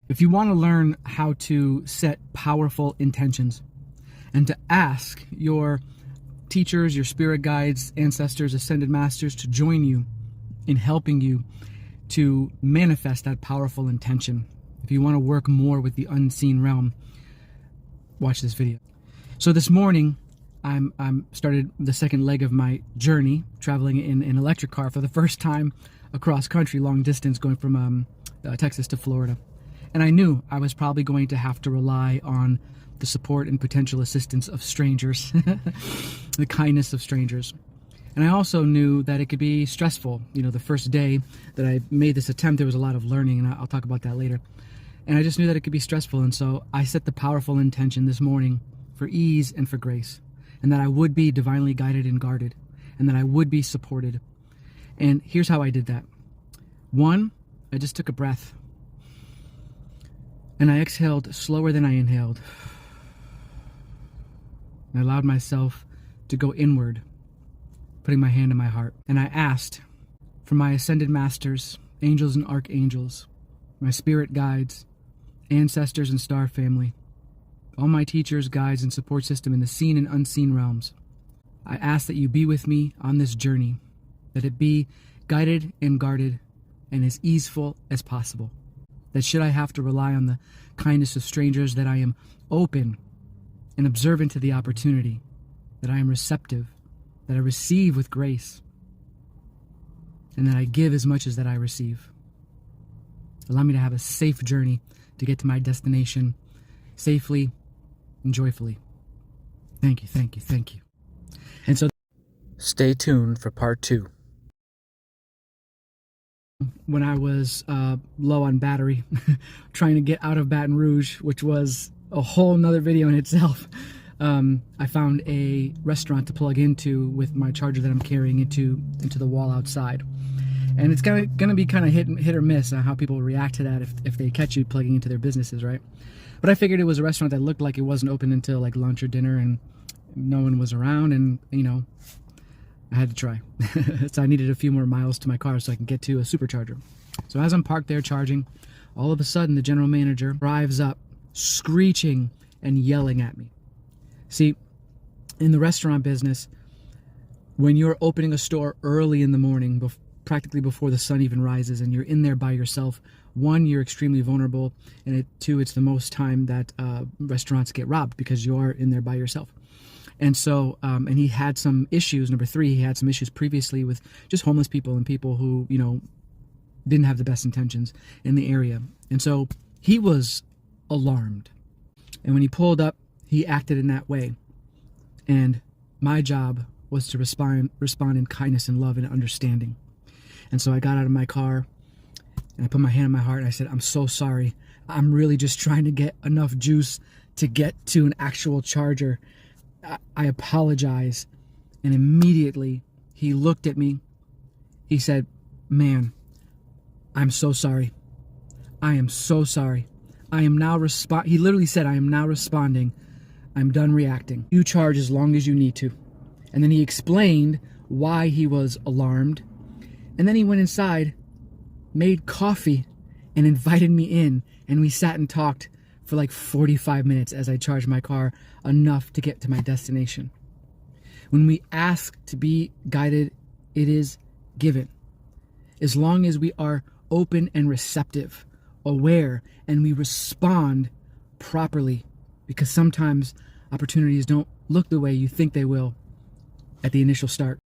If you want to learn how to set powerful intentions and to ask your teachers, your spirit guides, ancestors, ascended masters to join you in helping you to manifest that powerful intention, if you want to work more with the unseen realm, watch this video. So this morning, I'm started the second leg of my journey, traveling in an electric car for the first time across country, long distance, going from Texas to Florida. And I knew I was probably going to have to rely on the support and potential assistance of strangers, the kindness of strangers. And I also knew that it could be stressful. You know, the first day that I made this attempt, there was a lot of learning, and I'll talk about that later. And I just knew that it could be stressful. And so I set the powerful intention this morning for ease and for grace, and that I would be divinely guided and guarded, and that I would be supported. And here's how I did that. One, I just took a breath, and I exhaled slower than I inhaled. I allowed myself to go inward, putting my hand on my heart. And I asked for my ascended masters, angels and archangels, my spirit guides, ancestors and star family, all my teachers, guides, and support system in the seen and unseen realms. I ask that you be with me on this journey, that it be guided and guarded and as easeful as possible. That should I have to rely on the kindness of strangers, that I am open and observant to the opportunity, that I am receptive, that I receive with grace, and that I give as much as that I receive. Allow me to have a safe journey to get to my destination safely and joyfully. Thank you, thank you, thank you. And so stay tuned for part 2. When I was low on battery, trying to get out of Baton Rouge, which was a whole nother video in itself, I found a restaurant to plug into with my charger that I'm carrying into the wall outside. And it's gonna be kind of hit or miss on how people react to that if they catch you plugging into their businesses, right? But I figured it was a restaurant that looked like it wasn't open until like lunch or dinner, and no one was around, and you know, I had to try. So I needed a few more miles to my car so I can get to a supercharger. So as I'm parked there charging, all of a sudden the general manager drives up, screeching and yelling at me. See, in the restaurant business, when you're opening a store early in the morning, practically before the sun even rises, and you're in there by yourself, one, you're extremely vulnerable, and two, it's the most time that restaurants get robbed because you are in there by yourself. And so, and he had some issues. Number 3, he had some issues previously with just homeless people and people who, you know, didn't have the best intentions in the area. And so he was alarmed. And when he pulled up, he acted in that way. And my job was to respond in kindness and love and understanding. And so I got out of my car and I put my hand on my heart and I said, I'm so sorry. I'm really just trying to get enough juice to get to an actual charger. I apologize. And immediately he looked at me. He said, man, I'm so sorry. I am so sorry. I am now he literally said, I am now responding. I'm done reacting. You charge as long as you need to. And then he explained why he was alarmed. And then he went inside, made coffee, and invited me in. And we sat and talked for like 45 minutes as I charged my car, enough to get to my destination. When we ask to be guided, it is given. As long as we are open and receptive, aware, and we respond properly, because sometimes opportunities don't look the way you think they will at the initial start.